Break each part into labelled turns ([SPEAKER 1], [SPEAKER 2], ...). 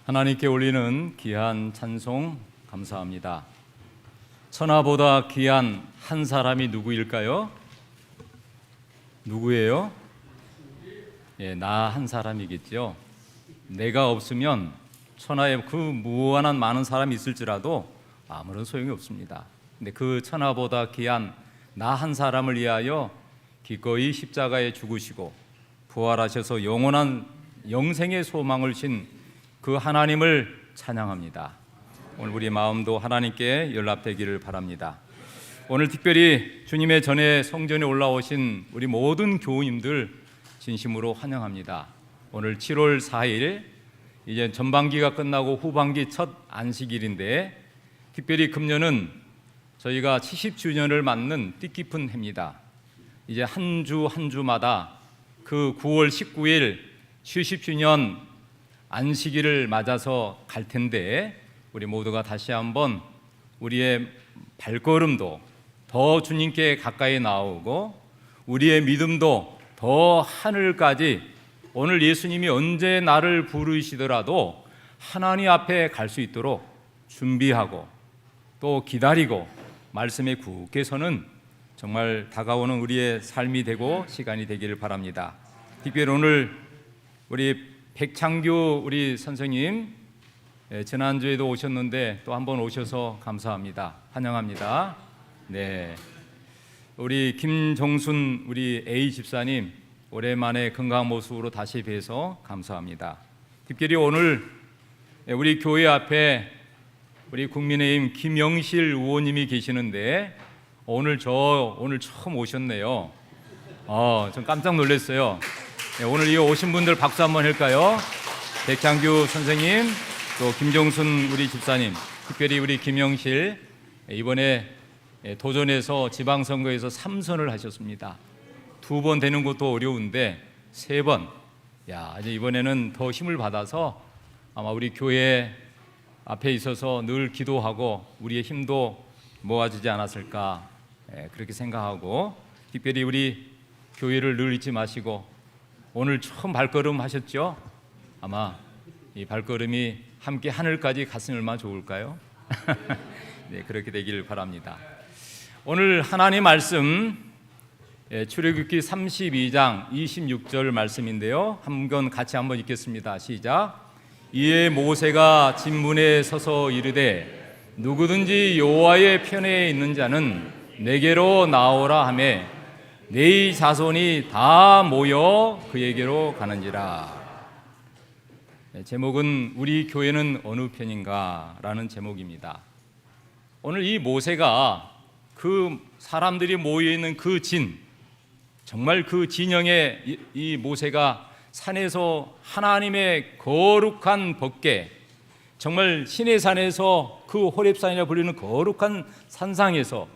[SPEAKER 1] 하나님께 올리는 귀한 찬송 감사합니다. 천하보다 귀한 한 사람이 누구일까요? 누구예요? 나 한 사람이겠죠. 내가 없으면 천하에 그 무한한 많은 사람이 있을지라도 아무런 소용이 없습니다. 근데 그 천하보다 귀한 나 한 사람을 위하여 기꺼이 십자가에 죽으시고 부활하셔서 영원한 영생의 소망을 신 그 하나님을 찬양합니다. 오늘 우리 마음도 하나님께 연락되기를 바랍니다. 오늘 특별히 주님의 전에 성전에 올라오신 우리 모든 교우님들 진심으로 환영합니다. 오늘 7월 4일 이제 전반기가 끝나고 후반기 첫 안식일인데 특별히 금년은 저희가 70주년을 맞는 뜻깊은 해입니다. 이제 한 주 한 주마다 그 9월 19일 70주년 안식일을 맞아서 갈 텐데 우리 모두가 다시 한번 우리의 발걸음도 더 주님께 가까이 나오고 우리의 믿음도 더 하늘까지 오늘 예수님이 언제 나를 부르시더라도 하나님 앞에 갈 수 있도록 준비하고 또 기다리고 말씀에 굳게 서는 정말 다가오는 우리의 삶이 되고 시간이 되기를 바랍니다. 특별히 오늘 우리 백창규 우리 선생님 지난주에도 오셨는데 또 한 번 오셔서 감사합니다. 환영합니다. 네, 우리 김정순 우리 A 집사님 오랜만에 건강한 모습으로 다시 뵈서 감사합니다. 특별히 오늘 우리 교회 앞에 우리 국민의힘 김영실 의원님이 계시는데 오늘 처음 오셨네요. 좀 깜짝 놀랐어요. 네, 오늘 이 오신 분들 박수 한번 할까요? 백창규 선생님, 또 김정순 우리 집사님, 특별히 우리 김영실 이번에 도전해서 지방선거에서 3선을 하셨습니다. 2번 되는 것도 어려운데 3번, 이제 이번에는 더 힘을 받아서 아마 우리 교회 앞에 있어서 늘 기도하고 우리의 힘도 모아지지 않았을까 그렇게 생각하고 특별히 우리 교회를 늘 잊지 마시고 오늘 처음 발걸음 하셨죠? 아마 이 발걸음이 함께 하늘까지 갔으면 얼마나 좋을까요? 네, 그렇게 되기를 바랍니다. 오늘 하나님 말씀 출애굽기 32장 26절 말씀인데요. 한번 같이 한번 읽겠습니다. 시작. 이에 모세가 진문에 서서 이르되 누구든지 여호와의 편에 있는 자는 내게로 나오라 하매 네 자손이 다 모여 그에게로 가는지라. 제목은 우리 교회는 어느 편인가 라는 제목입니다. 오늘 이 모세가 그 사람들이 모여있는 그 정말 그 진영에 이 모세가 산에서 하나님의 거룩한 법궤, 정말 신의 산에서 그 호렙산이라 불리는 거룩한 산상에서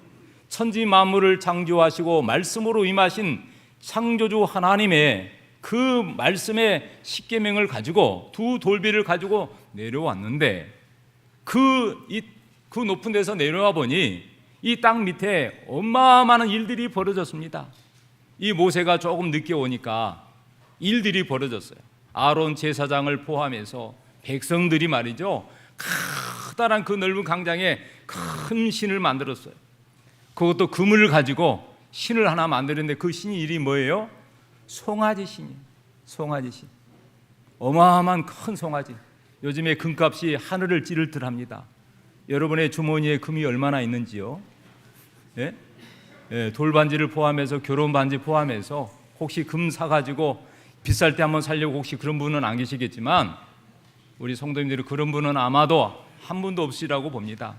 [SPEAKER 1] 천지 만물을 창조하시고 말씀으로 임하신 창조주 하나님의 그 말씀의 십계명을 가지고 두 돌비를 가지고 내려왔는데 그 높은 데서 내려와 보니 이 땅 밑에 어마어마한 일들이 벌어졌습니다. 이 모세가 조금 늦게 오니까 일들이 벌어졌어요. 아론 제사장을 포함해서 백성들이 말이죠, 커다란 그 넓은 강장에 큰 신을 만들었어요. 그것도 금을 가지고 신을 하나 만드는데 그 신이 이름이 뭐예요? 송아지 신이에요. 송아지 신. 어마어마한 큰 송아지. 요즘에 금값이 하늘을 찌를 듯합니다. 여러분의 주머니에 금이 얼마나 있는지요? 예? 돌반지를 포함해서 결혼반지 포함해서 혹시 금 사가지고 비쌀 때 한번 살려고 혹시 그런 분은 안 계시겠지만 우리 성도님들이 그런 분은 아마도 한 분도 없으리라고 봅니다.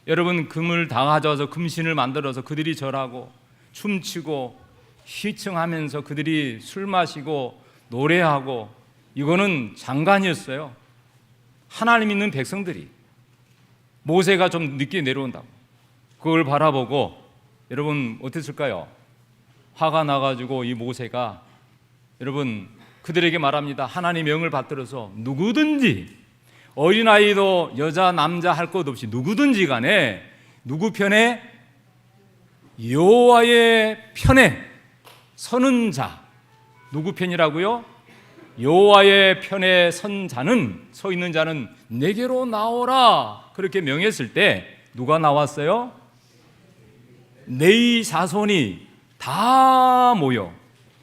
[SPEAKER 1] 여러분 금을 다 가져와서 금신을 만들어서 그들이 절하고 춤추고 휘청하면서 그들이 술 마시고 노래하고 이거는 장관이었어요. 하나님 믿는 백성들이. 모세가 좀 늦게 내려온다고 그걸 바라보고 여러분 어땠을까요? 화가 나가지고 이 모세가 여러분 그들에게 말합니다. 하나님 명을 받들어서 누구든지 어린아이도 여자 남자 할 것 없이 누구든지 간에 누구 편에? 여호와의 편에 서는 자. 누구 편이라고요? 여호와의 편에 서 있는 자는 내게로 나오라 그렇게 명했을 때 누가 나왔어요? 네 자손이 다 모여.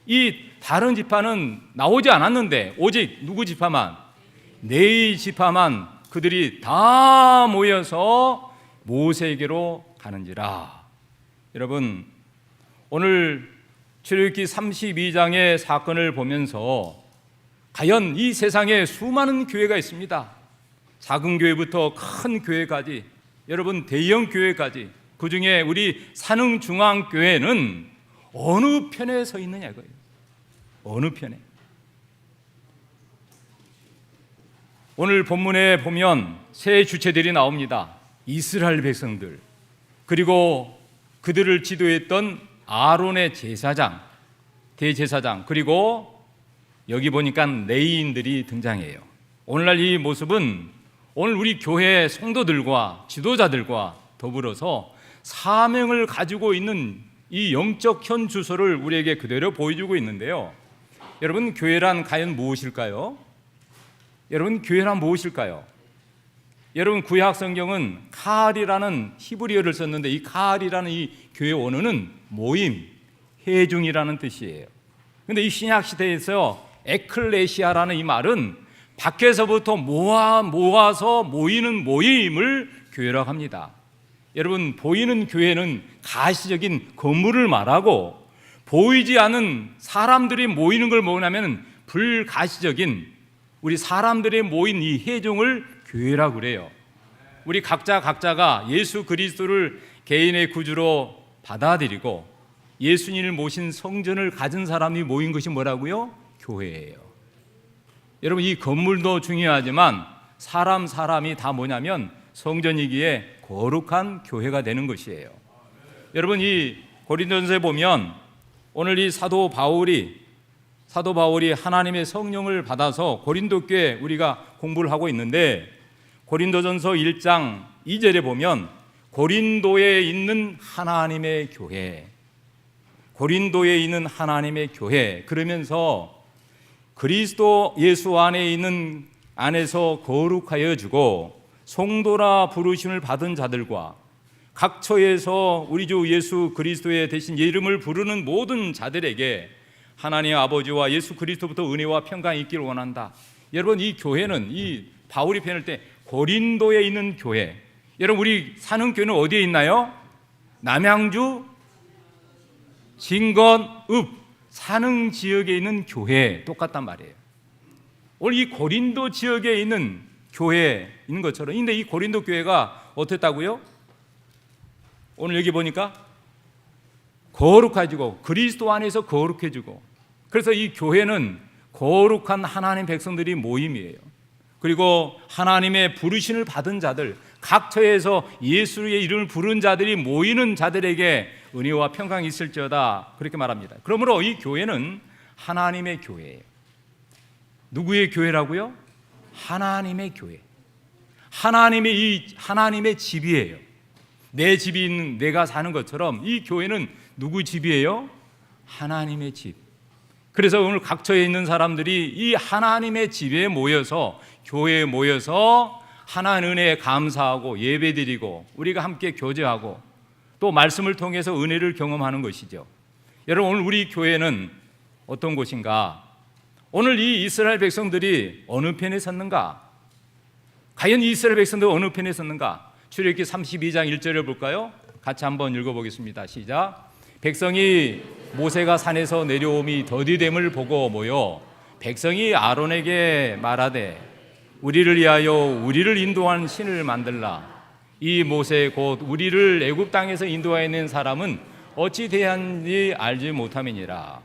[SPEAKER 1] 이 다른 지파는 나오지 않았는데 오직 누구 지파만? 네 지파만 그들이 다 모여서 모세에게로 가는지라. 여러분, 오늘 출애굽기 32장의 사건을 보면서 과연 이 세상에 수많은 교회가 있습니다. 작은 교회부터 큰 교회까지, 여러분 대형 교회까지, 그 중에 우리 산흥중앙교회는 어느 편에 서 있느냐 이거예요. 어느 편에? 오늘 본문에 보면 세 주체들이 나옵니다. 이스라엘 백성들, 그리고 그들을 지도했던 아론의 제사장, 대제사장, 그리고 여기 보니까 레위인들이 등장해요. 오늘날 이 모습은 오늘 우리 교회 성도들과 지도자들과 더불어서 사명을 가지고 있는 이 영적 현 주소를 우리에게 그대로 보여주고 있는데요. 여러분, 교회란 과연 무엇일까요? 여러분, 교회란 무엇일까요? 여러분, 구약 성경은 카알이라는 히브리어를 썼는데 이 카알이라는 이 교회 원어는 모임, 회중이라는 뜻이에요. 그런데 이 신약 시대에서 에클레시아라는 이 말은 밖에서부터 모아서 모이는 모임을 교회라고 합니다. 여러분, 보이는 교회는 가시적인 건물을 말하고 보이지 않은 사람들이 모이는 걸 뭐냐면 불가시적인 우리 사람들이 모인 이 회중을 교회라고 그래요. 우리 각자가 예수 그리스도를 개인의 구주로 받아들이고 예수님을 모신 성전을 가진 사람이 모인 것이 뭐라고요? 교회예요. 여러분, 이 건물도 중요하지만 사람이 다 뭐냐면 성전이기에 거룩한 교회가 되는 것이에요. 여러분, 이 고린도전서에 보면 오늘 이 사도 바울이 하나님의 성령을 받아서 고린도 교회 우리가 공부를 하고 있는데 고린도전서 1장 2절에 보면 고린도에 있는 하나님의 교회, 고린도에 있는 하나님의 교회 그러면서 그리스도 예수 안에 있는 안에서 거룩하여 주고 성도라 부르심을 받은 자들과 각 처에서 우리 주 예수 그리스도의 대신 이름을 부르는 모든 자들에게 하나님 아버지와 예수 그리스도부터 은혜와 평강이 있기를 원한다. 여러분, 이 교회는 이 바울이 표현할 때 고린도에 있는 교회. 여러분, 우리 사는 교회는 어디에 있나요? 남양주, 진건, 읍, 사능 지역에 있는 교회 똑같단 말이에요. 오늘 이 고린도 지역에 있는 교회에 있는 것처럼, 근데 이 고린도 교회가 어땠다고요? 오늘 여기 보니까 거룩해지고 그리스도 안에서 거룩해지고, 그래서 이 교회는 거룩한 하나님 백성들이 모임이에요. 그리고 하나님의 부르심을 받은 자들, 각 처에서 예수의 이름을 부른 자들이 모이는 자들에게 은혜와 평강이 있을지어다 그렇게 말합니다. 그러므로 이 교회는 하나님의 교회예요. 누구의 교회라고요? 하나님의 교회. 하나님의 집이에요. 내 집이 있는 내가 사는 것처럼 이 교회는 누구 집이에요? 하나님의 집. 그래서 오늘 각처에 있는 사람들이 이 하나님의 집에 모여서, 교회에 모여서 하나님 은혜에 감사하고 예배드리고 우리가 함께 교제하고 또 말씀을 통해서 은혜를 경험하는 것이죠. 여러분, 오늘 우리 교회는 어떤 곳인가? 오늘 이 이스라엘 백성들이 어느 편에 섰는가? 과연 이 이스라엘 백성들이 어느 편에 섰는가? 출애굽기 32장 1절을 볼까요? 같이 한번 읽어보겠습니다. 시작. 백성이 모세가 산에서 내려옴이 더디됨을 보고 모여 백성이 아론에게 말하되 우리를 위하여 우리를 인도한 신을 만들라. 이 모세 곧 우리를 애굽 땅에서 인도하여 사람은 어찌 대한지 알지 못함이니라.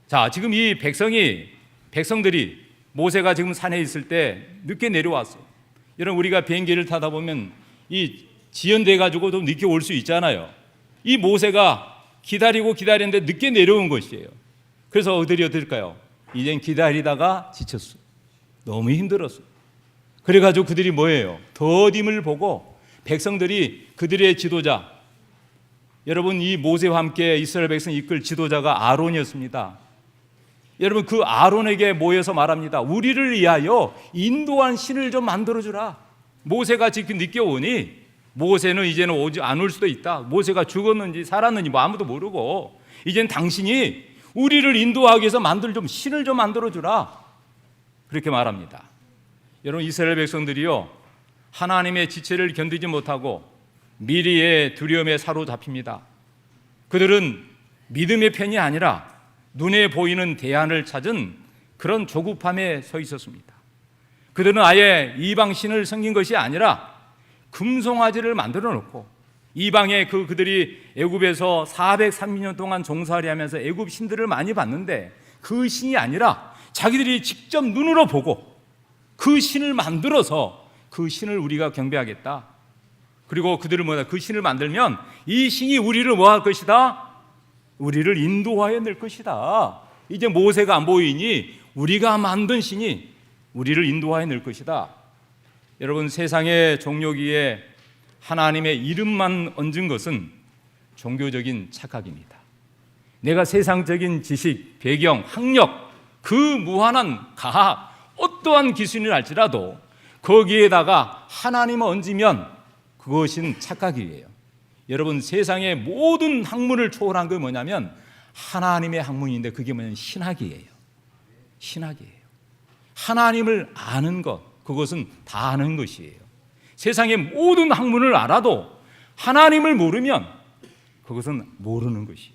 [SPEAKER 1] 자, 지금 이 백성들이 모세가 지금 산에 있을 때 늦게 내려왔어요. 여러분, 우리가 비행기를 타다 보면 이 지연돼 가지고도 늦게 올 수 있잖아요. 이 모세가 기다리는데 늦게 내려온 것이에요. 그래서 어떨까요? 이젠 기다리다가 지쳤어. 너무 힘들었어. 그래가지고 그들이 뭐예요? 더딤을 보고 백성들이 그들의 지도자, 여러분, 이 모세와 함께 이스라엘 백성 이끌 지도자가 아론이었습니다. 여러분 그 아론에게 모여서 말합니다. 우리를 위하여 인도한 신을 좀 만들어주라. 모세가 지금 느껴오니 모세는 이제는 오지 않을 수도 있다. 모세가 죽었는지 살았는지 뭐 아무도 모르고 이젠 당신이 우리를 인도하기 위해서 신을 좀 만들어주라. 그렇게 말합니다. 여러분 이스라엘 백성들이요 하나님의 지체를 견디지 못하고 미리의 두려움에 사로잡힙니다. 그들은 믿음의 편이 아니라 눈에 보이는 대안을 찾은 그런 조급함에 서 있었습니다. 그들은 아예 이방신을 섬긴 것이 아니라 금송아지를 만들어 놓고 이방에 그들이 애굽에서 430년 동안 종살이 하면서 애굽 신들을 많이 봤는데 그 신이 아니라 자기들이 직접 눈으로 보고 그 신을 만들어서 그 신을 우리가 경배하겠다. 그리고 그들을 그 신을 만들면 이 신이 우리를 뭐 할 것이다? 우리를 인도하여 낼 것이다. 이제 모세가 안 보이니 우리가 만든 신이 우리를 인도하여 낼 것이다. 여러분 세상의 종료기에 하나님의 이름만 얹은 것은 종교적인 착각입니다. 내가 세상적인 지식, 배경, 학력, 그 무한한 가학, 어떠한 기술이 할지라도 거기에다가 하나님을 얹으면 그것은 착각이에요. 여러분 세상의 모든 학문을 초월한 게 뭐냐면 하나님의 학문인데 그게 뭐냐면 신학이에요. 신학이에요. 하나님을 아는 것, 그것은 다 아는 것이에요. 세상의 모든 학문을 알아도 하나님을 모르면 그것은 모르는 것이에요.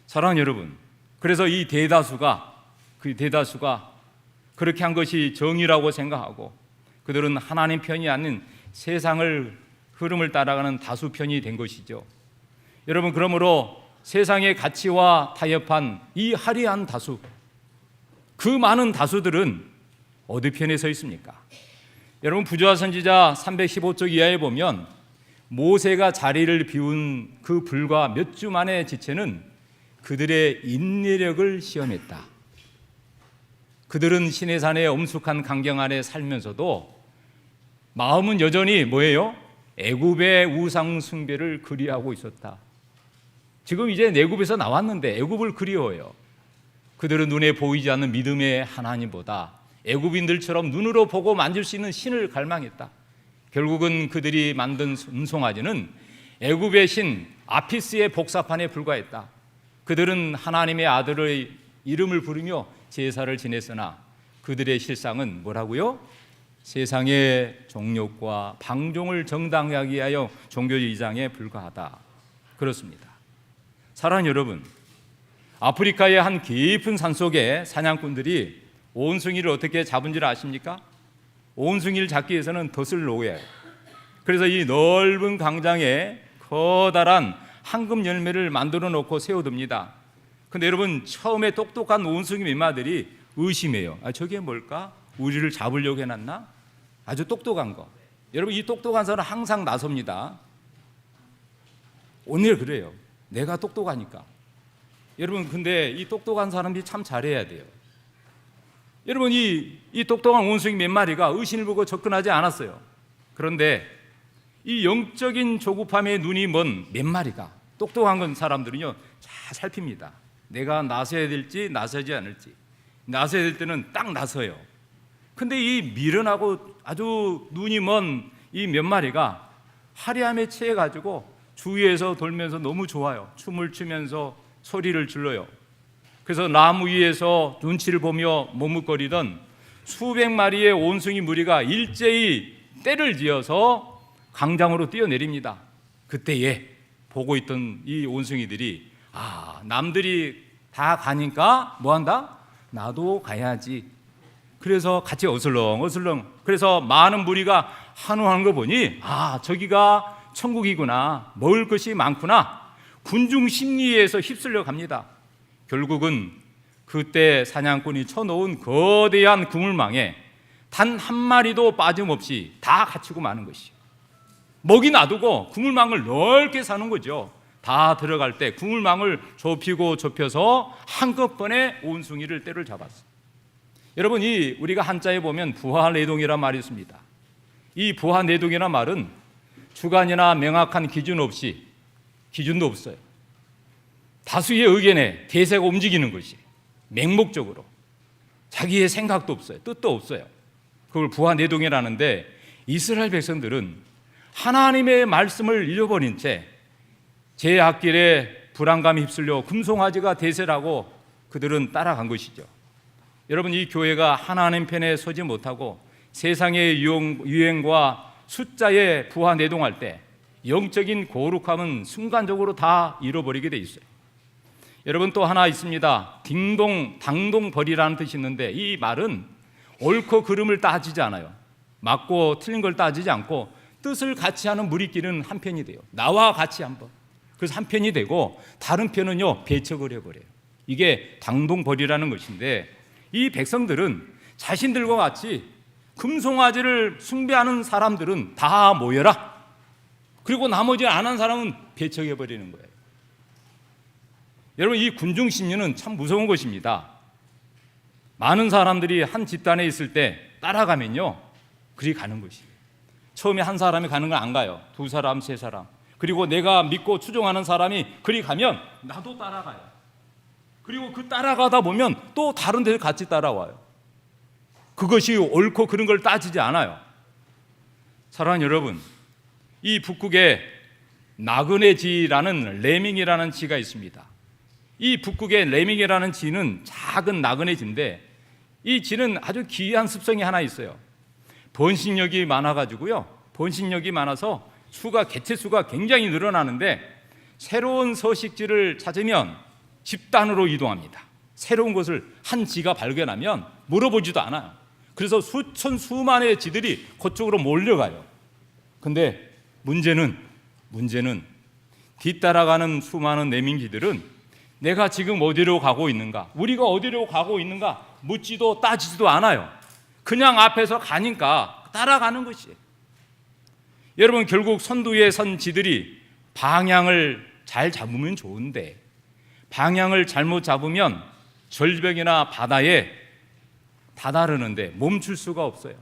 [SPEAKER 1] 사랑하는 여러분, 그래서 이 대다수가 그렇게 한 것이 정의라고 생각하고 그들은 하나님 편이 아닌 세상을 흐름을 따라가는 다수 편이 된 것이죠. 여러분 그러므로 세상의 가치와 타협한 이 화려한 다수, 그 많은 다수들은 어디 편에 서 있습니까? 여러분 부조화 선지자 315쪽 이하에 보면 모세가 자리를 비운 그 불과 몇 주 만의 지체는 그들의 인내력을 시험했다. 그들은 시내산의 엄숙한 강경 아래 살면서도 마음은 여전히 뭐예요? 애굽의 우상 숭배를 그리워하고 있었다. 지금 이제 애굽에서 나왔는데 애굽을 그리워해요. 그들은 눈에 보이지 않는 믿음의 하나님보다 애굽인들처럼 눈으로 보고 만질 수 있는 신을 갈망했다. 결국은 그들이 만든 은송아지는 애굽의 신 아피스의 복사판에 불과했다. 그들은 하나님의 아들의 이름을 부르며 제사를 지냈으나 그들의 실상은 뭐라고요? 세상의 정욕과 방종을 정당하게 위하여 종교 이장에 불과하다. 그렇습니다. 사랑하는 여러분, 아프리카의 한 깊은 산속에 사냥꾼들이 온숭이를 어떻게 잡은지를 아십니까? 온숭이를 잡기 위해서는 덫을 놓아요. 그래서 이 넓은 강장에 커다란 황금 열매를 만들어 놓고 세워둡니다. 근데 여러분 처음에 똑똑한 온숭이 멤마들이 의심해요. 저게 뭘까? 우리를 잡으려고 해놨나? 아주 똑똑한 거. 여러분 이 똑똑한 사람은 항상 나섭니다. 오늘 그래요. 내가 똑똑하니까. 여러분 근데 이 똑똑한 사람들이 참 잘해야 돼요. 여러분 이 똑똑한 온숭이 몇 마리가 의심을 보고 접근하지 않았어요. 그런데 이 영적인 조급함에 눈이 먼 몇 마리가 똑똑한 건 사람들은요 잘 살핍니다. 내가 나서야 될지 나서지 않을지. 나서야 될 때는 딱 나서요. 근데 이 미련하고 아주 눈이 먼 이 몇 마리가 화려함에 취해가지고 주위에서 돌면서 너무 좋아요. 춤을 추면서 소리를 질러요. 그래서 나무 위에서 눈치를 보며 머뭇거리던 수백 마리의 온숭이 무리가 일제히 떼를 지어서 강장으로 뛰어내립니다. 그때에 보고 있던 이 온숭이들이 남들이 다 가니까 뭐한다? 나도 가야지. 그래서 같이 어슬렁어슬렁. 그래서 많은 무리가 한호하는 거 보니 저기가 천국이구나. 먹을 것이 많구나. 군중 심리에서 휩쓸려 갑니다. 결국은 그때 사냥꾼이 쳐놓은 거대한 그물망에 단 한 마리도 빠짐없이 다 갇히고 마는 것이죠. 먹이 놔두고 그물망을 넓게 사는 거죠. 다 들어갈 때 그물망을 좁혀서 한꺼번에 온숭이를 떼를 잡았어요. 여러분 우리가 한자에 보면 부하내동이라는 말이 있습니다. 이 부하내동이라는 말은 주관이나 명확한 기준도 없어요. 다수의 의견에 대세가 움직이는 것이 맹목적으로 자기의 생각도 없어요. 뜻도 없어요. 그걸 부하내동이라는데 이스라엘 백성들은 하나님의 말씀을 잃어버린 채 제악길에 불안감에 휩쓸려 금송아지가 대세라고 그들은 따라간 것이죠. 여러분, 이 교회가 하나님 편에 서지 못하고 세상의 유행과 숫자에 부하내동할 때 영적인 거룩함은 순간적으로 다 잃어버리게 돼 있어요. 여러분, 또 하나 있습니다. 당동벌이라는 뜻이 있는데 이 말은 옳고 그름을 따지지 않아요. 맞고 틀린 걸 따지지 않고 뜻을 같이 하는 무리끼리는 한 편이 돼요. 나와 같이 한번. 그래서 한 편이 되고 다른 편은요 배척을 해버려요. 이게 당동벌이라는 것인데 이 백성들은 자신들과 같이 금송아지를 숭배하는 사람들은 다 모여라. 그리고 나머지 안 한 사람은 배척해버리는 거예요. 여러분, 이 군중심리는 참 무서운 것입니다. 많은 사람들이 한 집단에 있을 때 따라가면요 그리 가는 것이에요. 처음에 한 사람이 가는 건 안 가요. 두 사람, 세 사람. 그리고 내가 믿고 추종하는 사람이 그리 가면 나도 따라가요. 그리고 그 따라가다 보면 또 다른 데서 같이 따라와요. 그것이 옳고 그런 걸 따지지 않아요. 사랑하는 여러분, 이 북극에 나그네 지라는 레밍이라는 지가 있습니다. 이 북극의 레밍이라는 지는 작은 나그네 지인데 이 지는 아주 기이한 습성이 하나 있어요. 번식력이 많아가지고요. 번식력이 많아서 개체 수가 굉장히 늘어나는데 새로운 서식지를 찾으면 집단으로 이동합니다. 새로운 것을 한 지가 발견하면 물어보지도 않아요. 그래서 수만의 지들이 그쪽으로 몰려가요. 근데 문제는 뒤따라가는 수많은 내민기들은 내가 지금 어디로 가고 있는가, 우리가 어디로 가고 있는가 묻지도 따지지도 않아요. 그냥 앞에서 가니까 따라가는 것이에요. 여러분, 결국 선두에 선 지들이 방향을 잘 잡으면 좋은데 방향을 잘못 잡으면 절벽이나 바다에 다다르는데 멈출 수가 없어요.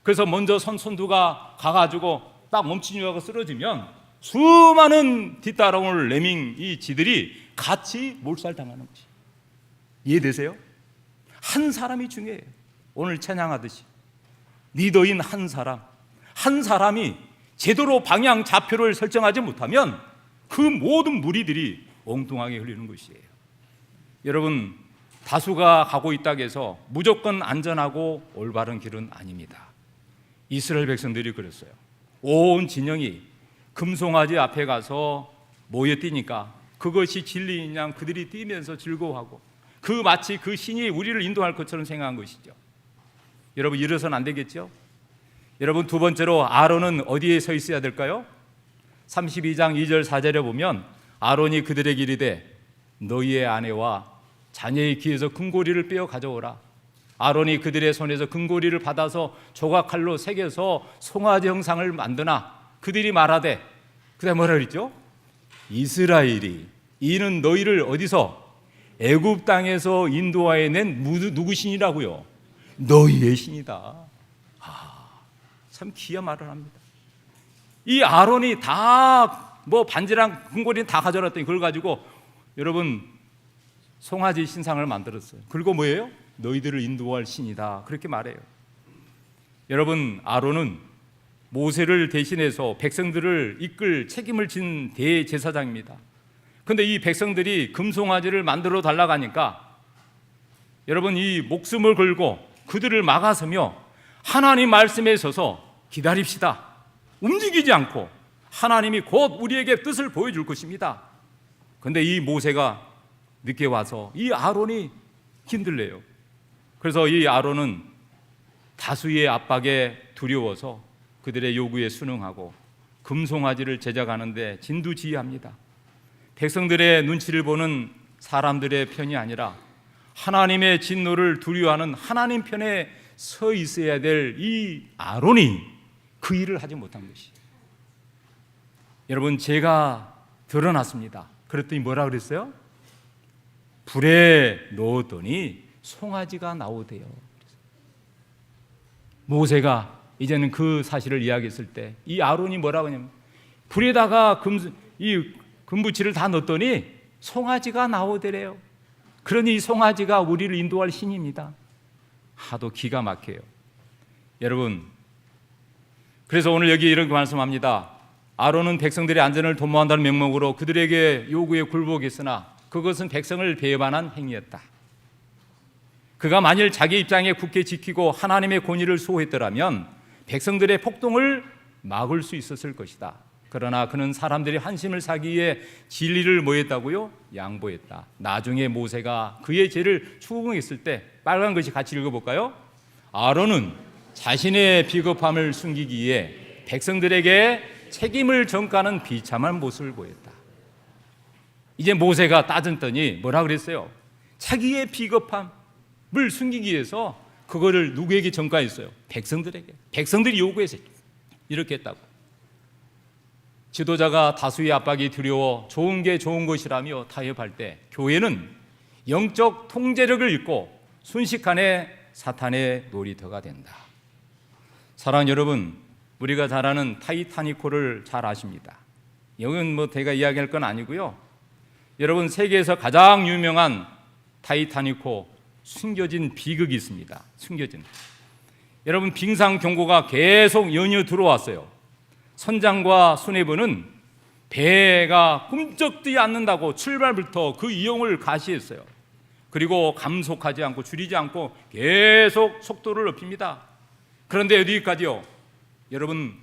[SPEAKER 1] 그래서 먼저 선두가 가가지고 딱 멈추려고 쓰러지면 수많은 뒤따라올 레밍 이 지들이 같이 몰살당하는 것이. 이해되세요? 한 사람이 중요해요. 오늘 찬양하듯이 리더인 한 사람이 제대로 방향 좌표를 설정하지 못하면 그 모든 무리들이 엉뚱하게 흘리는 것이에요. 여러분, 다수가 가고 있다고 해서 무조건 안전하고 올바른 길은 아닙니다. 이스라엘 백성들이 그랬어요. 온 진영이 금송아지 앞에 가서 모여 뛰니까 그것이 진리인 양 그들이 뛰면서 즐거워하고 마치 그 신이 우리를 인도할 것처럼 생각한 것이죠. 여러분, 이래서는 안 되겠죠? 여러분, 두 번째로 아론은 어디에 서 있어야 될까요? 32장 2절 4절에 보면 아론이 그들에게 이르되 너희의 아내와 자녀의 귀에서 금고리를 빼어 가져오라. 아론이 그들의 손에서 금고리를 받아서 조각칼로 새겨서 송아지 형상을 만드나 그들이 말하되, 그다음에 뭐라 그랬죠? 이스라엘이 이는 너희를 어디서? 애굽 땅에서 인도하여 낸 누구 신이라고요? 너희의 신이다. 참 귀한 말을 합니다. 이 아론이 다 반지랑 금고리는 다 가져왔더니 그걸 가지고 여러분 송아지 신상을 만들었어요. 그리고 뭐예요? 너희들을 인도할 신이다. 그렇게 말해요. 여러분, 아론은 모세를 대신해서 백성들을 이끌 책임을 진 대제사장입니다. 그런데 이 백성들이 금송아지를 만들어 달라고 하니까 여러분, 이 목숨을 걸고 그들을 막아서며 하나님 말씀에 서서 기다립시다. 움직이지 않고 하나님이 곧 우리에게 뜻을 보여줄 것입니다. 그런데 이 모세가 늦게 와서 이 아론이 힘들래요. 그래서 이 아론은 다수의 압박에 두려워서 그들의 요구에 순응하고 금송아지를 제작하는데 진두지휘합니다. 백성들의 눈치를 보는 사람들의 편이 아니라 하나님의 진노를 두려워하는 하나님 편에 서 있어야 될 이 아론이 그 일을 하지 못한 것이. 여러분, 죄가 드러났습니다. 그랬더니 뭐라 그랬어요? 불에 넣었더니 송아지가 나오대요. 모세가 이제는 그 사실을 이야기했을 때 이 아론이 뭐라고 하냐면 불에다가 이 금부치를 다 넣었더니 송아지가 나오더래요. 그러니 송아지가 우리를 인도할 신입니다. 하도 기가 막혀요. 여러분, 그래서 오늘 여기 이렇게 말씀합니다. 아론은 백성들의 안전을 도모한다는 명목으로 그들에게 요구에 굴복했으나 그것은 백성을 배반한 행위였다. 그가 만일 자기 입장에 굳게 지키고 하나님의 권위를 수호했더라면 백성들의 폭동을 막을 수 있었을 것이다. 그러나 그는 사람들이 한심을 사기 위해 진리를 뭐했다고요? 양보했다. 나중에 모세가 그의 죄를 추궁했을 때 빨간 것이 같이 읽어볼까요? 아론은 자신의 비겁함을 숨기기 위해 백성들에게 책임을 전가하는 비참한 모습을 보였다. 이제 모세가 따졌더니 뭐라 그랬어요? 자기의 비겁함을 숨기기 위해서 그거를 누구에게 전가했어요? 백성들에게. 백성들이 요구해서 이렇게 했다고. 지도자가 다수의 압박이 두려워 좋은 게 좋은 것이라며 타협할 때 교회는 영적 통제력을 잃고 순식간에 사탄의 놀이터가 된다. 사랑하는 여러분, 우리가 잘 아는 타이타닉호를 잘 아십니다. 여기는 뭐 제가 이야기할 건 아니고요. 여러분, 세계에서 가장 유명한 타이타닉호 숨겨진 비극이 있습니다. 숨겨진. 여러분, 빙상 경고가 계속 연이어 들어왔어요. 선장과 수뇌부는 배가 꿈쩍지 않는다고 출발부터 그 위험을 가시했어요. 그리고 감속하지 않고 줄이지 않고 계속 속도를 높입니다. 그런데 어디까지요? 여러분,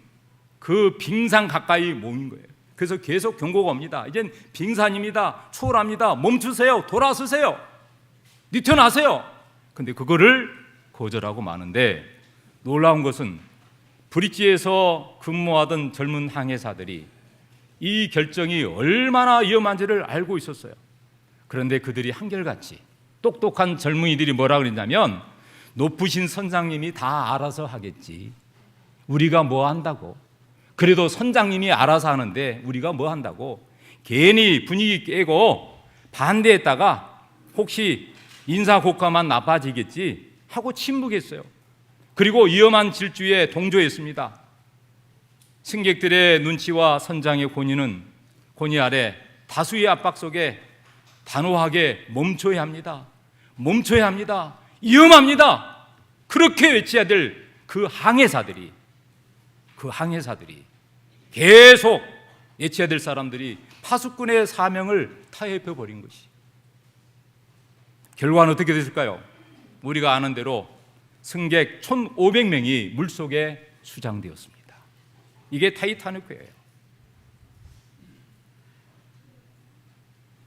[SPEAKER 1] 그 빙상 가까이 모인 거예요. 그래서 계속 경고가 옵니다. 이젠 빙산입니다. 초월합니다. 멈추세요. 돌아서세요. 리턴하세요. 근데 그거를 거절하고 마는데 놀라운 것은 브릿지에서 근무하던 젊은 항해사들이 이 결정이 얼마나 위험한지를 알고 있었어요. 그런데 그들이 한결같이 똑똑한 젊은이들이 뭐라 그랬냐면 높으신 선장님이 다 알아서 하겠지. 우리가 뭐 한다고. 그래도 선장님이 알아서 하는데 우리가 뭐 한다고. 괜히 분위기 깨고 반대했다가 혹시 인사고과만 나빠지겠지 하고 침묵했어요. 그리고 위험한 질주에 동조했습니다. 승객들의 눈치와 선장의 권위 아래 다수의 압박 속에 단호하게 멈춰야 합니다. 멈춰야 합니다. 위험합니다. 그렇게 외쳐야 될 그 항해사들이 계속 외쳐야 될 사람들이 파수꾼의 사명을 타협해 버린 것이. 결과는 어떻게 됐을까요? 우리가 아는 대로 승객 1,500명이 물속에 수장되었습니다. 이게 타이타닉호예요.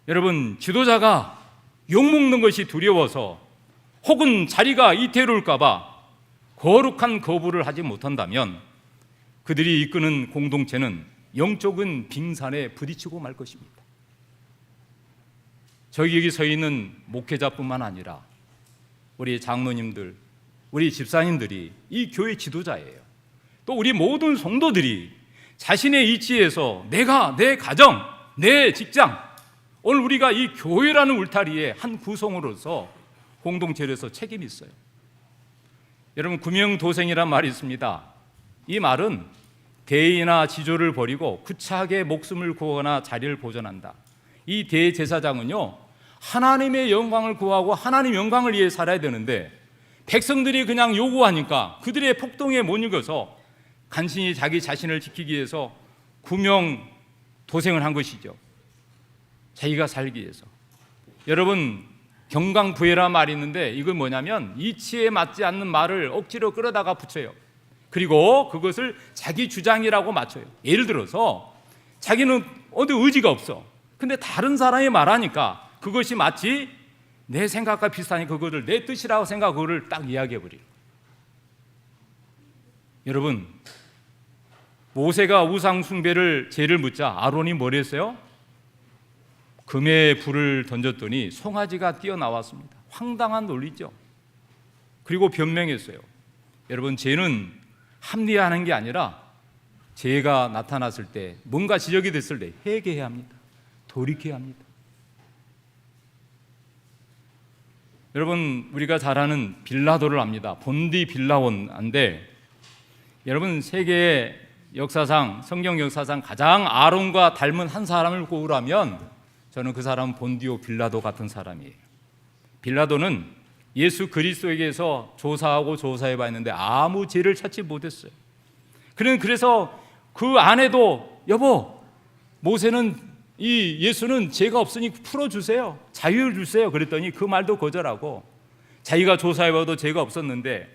[SPEAKER 1] 여러분, 지도자가 욕먹는 것이 두려워서 혹은 자리가 이태로울까 봐 거룩한 거부를 하지 못한다면 그들이 이끄는 공동체는 영적인 빙산에 부딪히고 말 것입니다. 저희 여기 서 있는 목회자뿐만 아니라 우리 장로님들, 우리 집사님들이 이 교회 지도자예요. 또 우리 모든 성도들이 자신의 이치에서 내가, 내 가정, 내 직장, 오늘 우리가 이 교회라는 울타리의 한 구성으로서 공동체로서 책임이 있어요. 여러분, 구명도생이란 말이 있습니다. 이 말은 대의나 지조를 버리고 구차하게 목숨을 구하거나 자리를 보존한다. 이 대제사장은요, 하나님의 영광을 구하고 하나님 영광을 위해 살아야 되는데 백성들이 그냥 요구하니까 그들의 폭동에 못 이겨서 간신히 자기 자신을 지키기 위해서 구명도생을 한 것이죠. 자기가 살기 위해서. 여러분, 경강부회란 말이 있는데 이건 뭐냐면 이치에 맞지 않는 말을 억지로 끌어다가 붙여요. 그리고 그것을 자기 주장이라고 맞춰요. 예를 들어서 자기는 어디 의지가 없어. 근데 다른 사람이 말하니까 그것이 마치 내 생각과 비슷하니 그거를 내 뜻이라고 생각하고 그거를 딱 이야기해버려요. 여러분, 모세가 우상 숭배를 죄를 묻자 아론이 뭘 했어요? 금의 불을 던졌더니 송아지가 뛰어나왔습니다. 황당한 논리죠. 그리고 변명했어요. 여러분, 죄는 합리화하는 게 아니라 죄가 나타났을 때, 뭔가 지적이 됐을 때 회개해야 합니다. 돌이켜야 합니다. 여러분, 우리가 잘 아는 빌라도를 압니다. 본디 빌라온인데 여러분, 세계 역사상, 성경 역사상 가장 아론과 닮은 한 사람을 고르라면 저는 그 사람은 본디오 빌라도 같은 사람이에요. 빌라도는 예수 그리스도에게서 조사하고 조사해 봤는데 아무 죄를 찾지 못했어요. 그래서 그 아내도 여보, 모세는 이 예수는 죄가 없으니 풀어주세요, 자유를 주세요 그랬더니 그 말도 거절하고, 자기가 조사해봐도 죄가 없었는데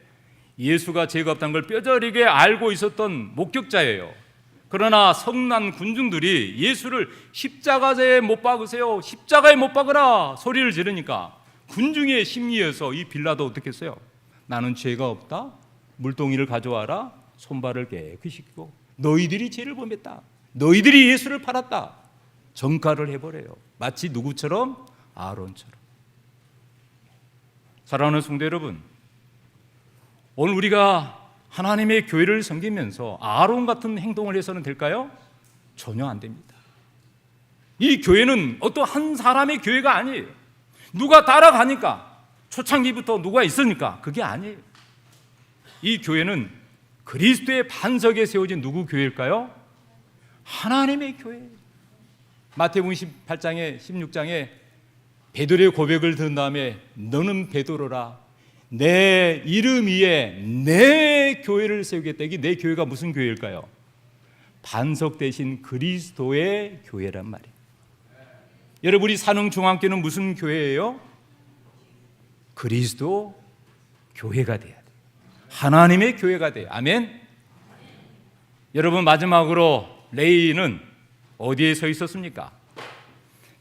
[SPEAKER 1] 예수가 죄가 없다는 걸 뼈저리게 알고 있었던 목격자예요. 그러나 성난 군중들이 예수를 십자가에 못 박으세요, 십자가에 못 박으라 소리를 지르니까 군중의 심리에서 이 빌라도 어떻게 했어요? 나는 죄가 없다, 물동이를 가져와라, 손발을 깨끗이 씻고, 너희들이 죄를 범했다, 너희들이 예수를 팔았다, 정가를 해버려요. 마치 누구처럼? 아론처럼. 사랑하는 성도 여러분, 오늘 우리가 하나님의 교회를 섬기면서 아론 같은 행동을 해서는 될까요? 전혀 안 됩니다. 이 교회는 어떤 한 사람의 교회가 아니에요. 누가 따라가니까, 초창기부터 누가 있으니까, 그게 아니에요. 이 교회는 그리스도의 반석에 세워진 누구 교회일까요? 하나님의 교회. 마태복음 18장에 16장에 베드로의 고백을 들은 다음에 너는 베드로라, 내 이름 위에 내 교회를 세우겠다. 이게 내 교회가 무슨 교회일까요? 반석 대신 그리스도의 교회란 말이에요. 여러분, 우리 산흥중앙교회는 무슨 교회예요? 그리스도 교회가 돼야 돼요. 하나님의 교회가 돼요. 아멘. 여러분, 마지막으로 레위는 어디에 서 있었습니까?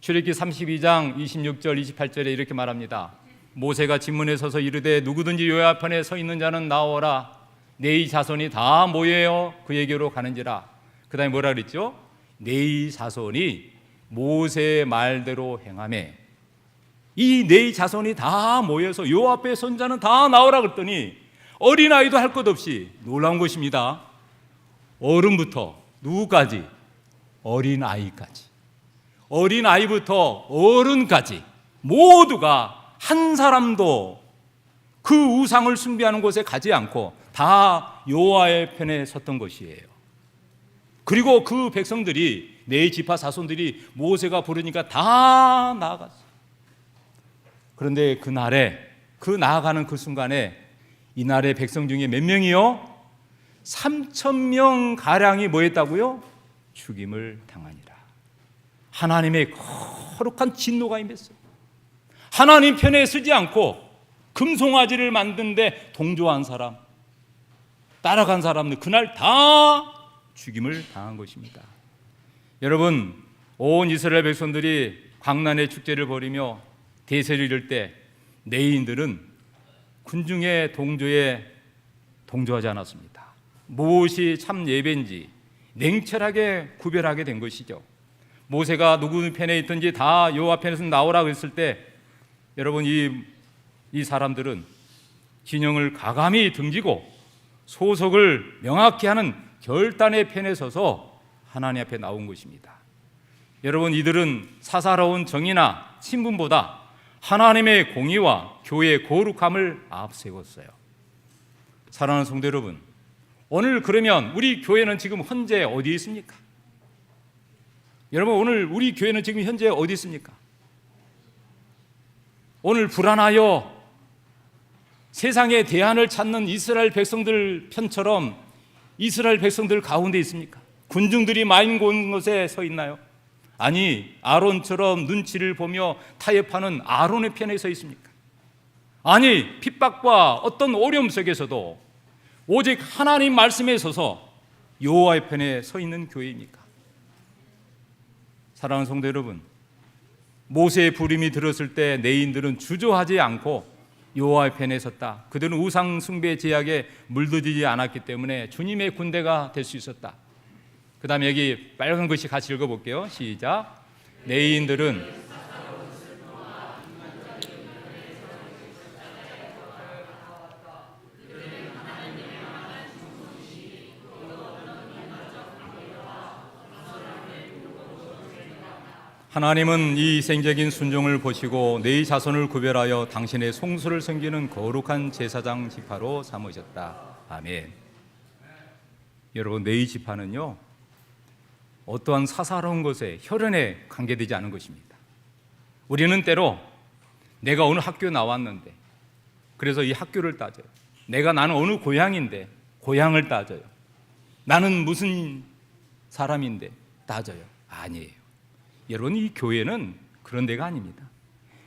[SPEAKER 1] 출애굽기 32장 26절 28절에 이렇게 말합니다. 모세가 진문에 서서 이르되 누구든지 여호와 앞에 서 있는 자는 나오라, 네 자손이 다 모여요 그에게로 가는지라. 그 다음에 뭐라 그랬죠? 네 자손이 모세의 말대로 행하매. 이 네 자손이 다 모여서 여호와 앞에 선 자는 다 나오라 그랬더니 어린아이도 할 것 없이 놀라운 것입니다. 어른부터 누구까지? 어린아이까지. 어린아이부터 어른까지 모두가 한 사람도 그 우상을 숭배하는 곳에 가지 않고 다 여호와의 편에 섰던 것이에요. 그리고 그 백성들이, 네 지파 자손들이 모세가 부르니까 다 나아갔어요. 그런데 그날에, 그 나아가는 그 순간에 이날의 백성 중에 몇 명이요? 3,000명 가량이 뭐 했다고요? 죽임을 당하니라. 하나님의 거룩한 진노가 임했어요. 하나님 편에 서지 않고 금송아지를 만드는데 동조한 사람, 따라간 사람들 그날 다 죽임을 당한 것입니다. 여러분, 온 이스라엘 백성들이 광란의 축제를 벌이며 대세를 이룰 때 레위인들은 군중의 동조에 동조하지 않았습니다. 무엇이 참 예배인지 냉철하게 구별하게 된 것이죠. 모세가 누구 편에 있든지 다 여호와 편에서 나오라고 했을 때 여러분, 이 사람들은 진영을 가감히 등지고 소속을 명확히 하는 결단의 편에 서서 하나님 앞에 나온 것입니다. 여러분, 이들은 사사로운 정의나 친분보다 하나님의 공의와 교회의 거룩함을 앞세웠어요. 사랑하는 성도 여러분, 오늘 그러면 우리 교회는 지금 현재 어디에 있습니까? 여러분, 오늘 우리 교회는 지금 현재 어디 있습니까? 오늘 불안하여 세상의 대안을 찾는 이스라엘 백성들 편처럼 이스라엘 백성들 가운데 있습니까? 군중들이 많이 온 곳에 서 있나요? 아니, 아론처럼 눈치를 보며 타협하는 아론의 편에 서 있습니까? 아니, 핍박과 어떤 어려움 속에서도 오직 하나님 말씀에 서서 여호와의 편에 서 있는 교회입니까? 사랑하는 성도 여러분, 모세의 부름이 들었을 때 레위인들은 주저하지 않고 여호와의 편에 섰다. 그들은 우상 숭배 제약에 물들이지 않았기 때문에 주님의 군대가 될 수 있었다. 그 다음에 여기 빨간 글씨 같이 읽어볼게요. 시작. 레위인들은 하나님은 이 희생적인 순종을 보시고 네 자손을 구별하여 당신의 송수를 섬기는 거룩한 제사장 지파로 삼으셨다. 아멘. 여러분, 네 지파는요, 어떠한 사사로운 것에 혈연에 관계되지 않은 것입니다. 우리는 때로 내가 어느 학교 나왔는데 그래서 이 학교를 따져요. 나는 어느 고향인데 고향을 따져요. 나는 무슨 사람인데 따져요. 아니에요. 여러분, 이 교회는 그런 데가 아닙니다.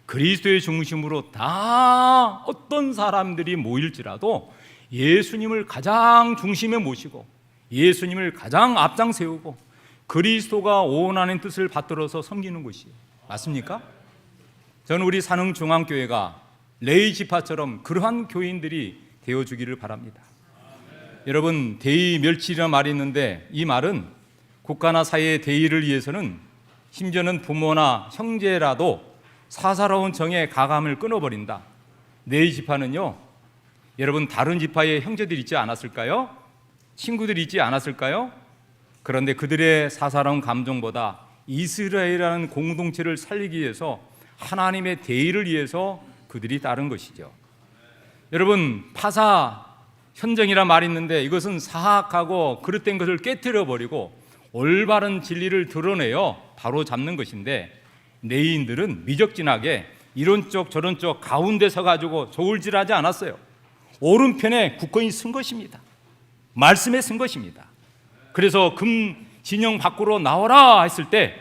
[SPEAKER 1] 그리스도의 중심으로 다 어떤 사람들이 모일지라도 예수님을 가장 중심에 모시고 예수님을 가장 앞장 세우고 그리스도가 원하는 뜻을 받들어서 섬기는 곳이에요. 맞습니까? 저는 우리 산흥중앙교회가 레위 지파처럼 그러한 교인들이 되어주기를 바랍니다. 여러분, 대의 멸치라는 말이 있는데 이 말은 국가나 사회의 대의를 위해서는 심지어는 부모나 형제라도 사사로운 정의 가감을 끊어버린다. 레위 지파는요, 여러분 다른 지파의 형제들이 있지 않았을까요? 친구들이 있지 않았을까요? 그런데 그들의 사사로운 감정보다 이스라엘이라는 공동체를 살리기 위해서 하나님의 대의를 위해서 그들이 따른 것이죠. 여러분, 파사 현정이란 말이 있는데 이것은 사악하고 그릇된 것을 깨뜨려 버리고 올바른 진리를 드러내어 바로 잡는 것인데, 레위인들은 미적진하게 이런 쪽 저런 쪽 가운데 서가지고 저울질하지 않았어요. 오른편에 굳건히 쓴 것입니다. 말씀에 쓴 것입니다. 그래서 금 진영 밖으로 나오라 했을 때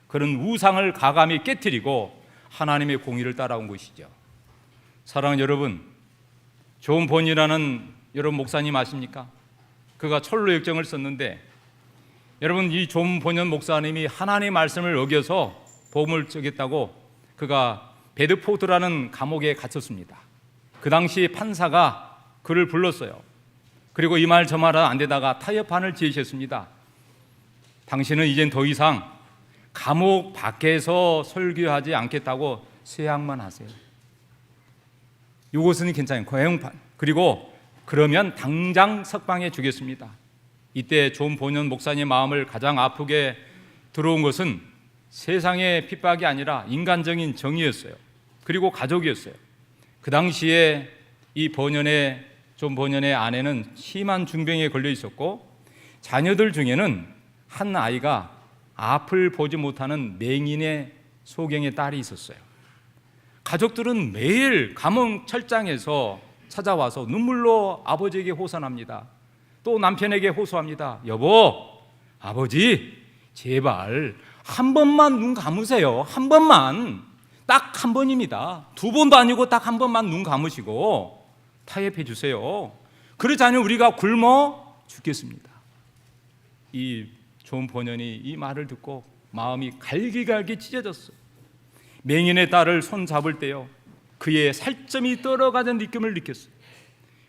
[SPEAKER 1] 그런 우상을 가감히 깨뜨리고 하나님의 공의를 따라온 것이죠. 사랑하는 여러분, 존 본이라는 여러분 목사님 아십니까? 그가 철로 역정을 썼는데, 여러분 이 존 본연 목사님이 하나님의 말씀을 어겨서 복음을 전했다고 그가 베드포드라는 감옥에 갇혔습니다. 그 당시 판사가 그를 불렀어요. 그리고 이 말 저 말 안 되다가 타협판을 제시했습니다. 당신은 이젠 더 이상 감옥 밖에서 설교하지 않겠다고 서약만 하세요. 이것은 괜찮아요. 거행판. 그리고 그러면 당장 석방해 주겠습니다. 이때 존 본연 목사님의 마음을 가장 아프게 들어온 것은 세상의 핍박이 아니라 인간적인 정의였어요. 그리고 가족이었어요. 그 당시에 이 존 본연의 아내는 심한 중병에 걸려 있었고 자녀들 중에는 한 아이가 앞을 보지 못하는 맹인의 소경의 딸이 있었어요. 가족들은 매일 감옥 철장에서 찾아와서 눈물로 아버지에게 호소합니다. 또 남편에게 호소합니다. 여보, 아버지, 제발 한 번만 눈 감으세요. 한 번만, 딱 한 번입니다. 두 번도 아니고 딱 한 번만 눈 감으시고 타협해 주세요. 그렇지 않으면 우리가 굶어 죽겠습니다. 이 존 본연이 이 말을 듣고 마음이 갈기갈기 찢어졌어요. 맹인의 딸을 손 잡을 때요, 그의 살점이 떨어가는 느낌을 느꼈어요.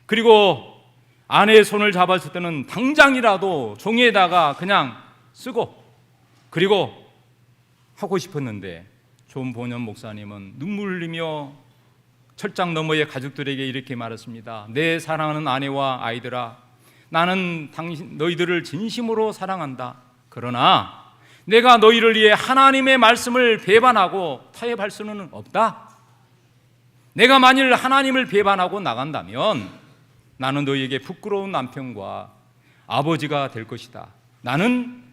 [SPEAKER 1] 그리고 아내의 손을 잡았을 때는 당장이라도 종이에다가 그냥 쓰고 그리고 하고 싶었는데, 존 본연 목사님은 눈물 흘리며 철장 너머의 가족들에게 이렇게 말했습니다. 내 사랑하는 아내와 아이들아, 나는 너희들을 진심으로 사랑한다. 그러나 내가 너희를 위해 하나님의 말씀을 배반하고 타협할 수는 없다. 내가 만일 하나님을 배반하고 나간다면 나는 너희에게 부끄러운 남편과 아버지가 될 것이다. 나는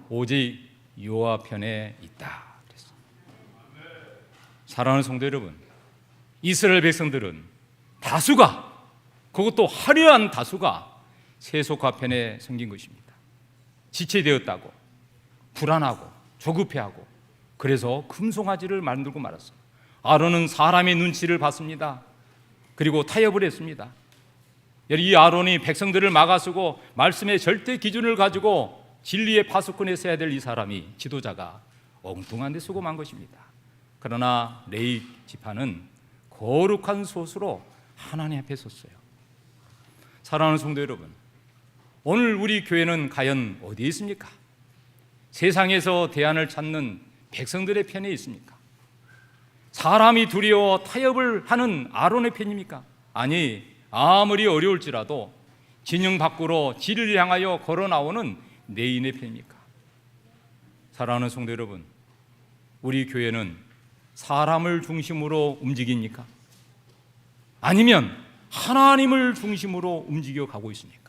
[SPEAKER 1] 오직 여호와 편에 있다. 사랑하는 성도 여러분, 이스라엘 백성들은 다수가, 그것도 화려한 다수가 세속화 편에 섬긴 것입니다. 지체되었다고, 불안하고 조급해하고, 그래서 금송아지를 만들고 말았어요. 아론은 사람의 눈치를 봤습니다. 그리고 타협을 했습니다. 이 아론이 백성들을 막아서고 말씀의 절대 기준을 가지고 진리의 파수꾼에 서야 될 이 사람이, 지도자가 엉뚱한 데 수고만 것입니다. 그러나 레위 지파는 거룩한 소수로 하나님 앞에 섰어요. 사랑하는 성도 여러분, 오늘 우리 교회는 과연 어디에 있습니까? 세상에서 대안을 찾는 백성들의 편에 있습니까? 사람이 두려워 타협을 하는 아론의 편입니까? 아니, 아무리 어려울지라도 진영 밖으로 진리를 향하여 걸어 나오는 레위인의 편입니까? 사랑하는 성도 여러분, 우리 교회는 사람을 중심으로 움직입니까? 아니면 하나님을 중심으로 움직여 가고 있습니까?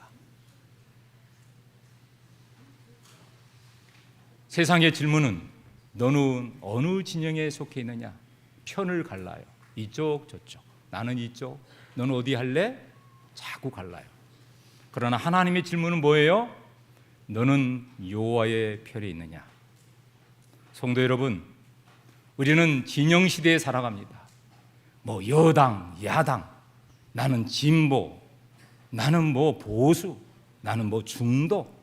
[SPEAKER 1] 세상의 질문은 너는 어느 진영에 속해 있느냐? 편을 갈라요. 이쪽 저쪽. 나는 이쪽, 너는 어디 할래? 자꾸 갈라요. 그러나 하나님의 질문은 뭐예요? 너는 여호와의 편에 있느냐? 성도 여러분, 우리는 진영 시대에 살아갑니다. 뭐 여당, 야당, 나는 진보, 나는 뭐 보수, 나는 뭐 중도,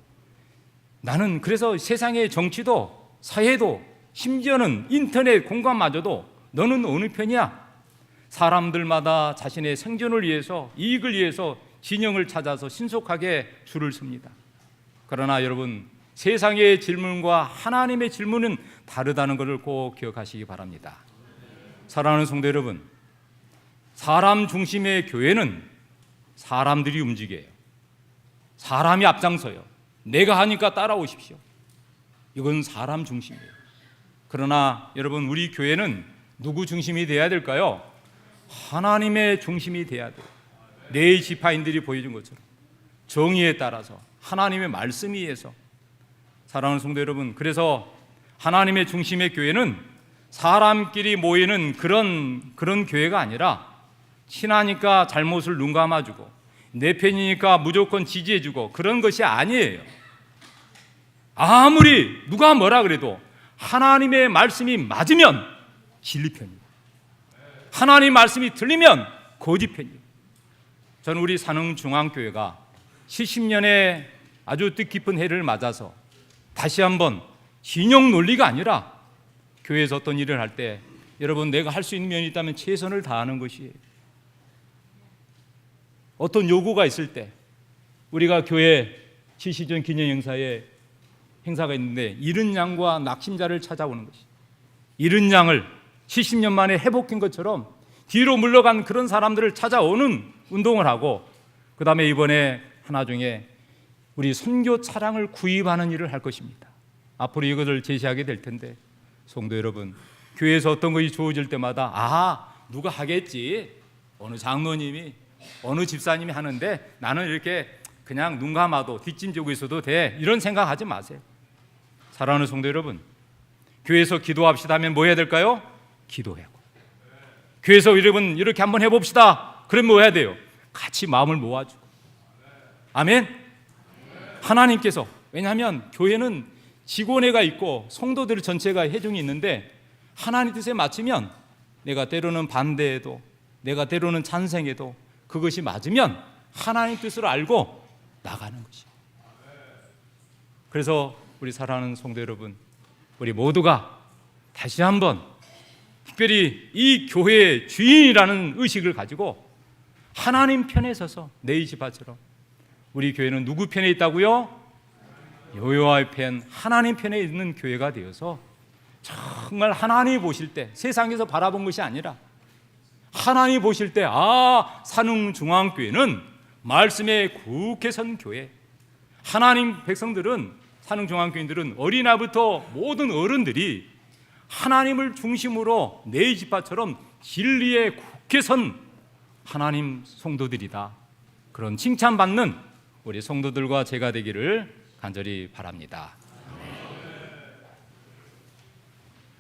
[SPEAKER 1] 나는 그래서 세상의 정치도 사회도 심지어는 인터넷 공간마저도 너는 어느 편이야? 사람들마다 자신의 생존을 위해서, 이익을 위해서 진영을 찾아서 신속하게 줄을 섭니다. 그러나 여러분, 세상의 질문과 하나님의 질문은 다르다는 것을 꼭 기억하시기 바랍니다. 사랑하는 성도 여러분, 사람 중심의 교회는 사람들이 움직여요. 사람이 앞장서요. 내가 하니까 따라오십시오. 이건 사람 중심이에요. 그러나 여러분, 우리 교회는 누구 중심이 돼야 될까요? 하나님의 중심이 돼야 돼요. 네 지파인들이 보여준 것처럼 정의에 따라서 하나님의 말씀에 의해서. 사랑하는 성도 여러분, 그래서 하나님의 중심의 교회는 사람끼리 모이는 그런 교회가 아니라 친하니까 잘못을 눈 감아주고 내 편이니까 무조건 지지해주고 그런 것이 아니에요. 아무리 누가 뭐라 그래도 하나님의 말씀이 맞으면 진리 편이에요. 하나님 말씀이 틀리면 거짓 편이에요. 저는 우리 산흥중앙교회가 70년의 아주 뜻깊은 해를 맞아서 다시 한번 진영 논리가 아니라 교회에서 어떤 일을 할 때 여러분, 내가 할 수 있는 면이 있다면 최선을 다하는 것이에요. 어떤 요구가 있을 때 우리가 교회 70주년 기념 행사가 있는데 잃은 양과 낙심자를 찾아오는 것이, 잃은 양을 70년 만에 회복한 것처럼 뒤로 물러간 그런 사람들을 찾아오는 운동을 하고, 그 다음에 이번에 하나 중에 우리 선교 차량을 구입하는 일을 할 것입니다. 앞으로 이것을 제시하게 될 텐데, 성도 여러분, 교회에서 어떤 것이 주어질 때마다 누가 하겠지, 어느 장로님이 어느 집사님이 하는데 나는 이렇게 그냥 눈 감아도 뒷짐 지고 있어도 돼, 이런 생각하지 마세요. 사랑하는 성도 여러분, 교회에서 기도합시다 하면 뭐 해야 될까요? 기도하고. 교회에서 여러분 이렇게 한번 해봅시다 그러면 뭐 해야 돼요? 같이 마음을 모아주고. 아멘. 하나님께서, 왜냐하면 교회는 직원회가 있고 성도들 전체가 회중이 있는데 하나님 뜻에 맞추면, 내가 때로는 반대해도 내가 때로는 찬성해도 그것이 맞으면 하나님 뜻을 알고 나가는 것이에요. 그래서 우리 사랑하는 성도 여러분, 우리 모두가 다시 한번 특별히 이 교회의 주인이라는 의식을 가지고 하나님 편에 서서 네이지파처럼, 우리 교회는 누구 편에 있다고요? 여호와의 편, 하나님 편에 있는 교회가 되어서 정말 하나님이 보실 때, 세상에서 바라본 것이 아니라 하나님이 보실 때, 산흥중앙교회는 말씀에 굳게 선 교회, 하나님 백성들은, 산흥중앙교인들은 어린아이부터 모든 어른들이 하나님을 중심으로 네이지파처럼 진리에 굳게 선 하나님 성도들이다, 그런 칭찬받는 우리 성도들과 제가 되기를 간절히 바랍니다.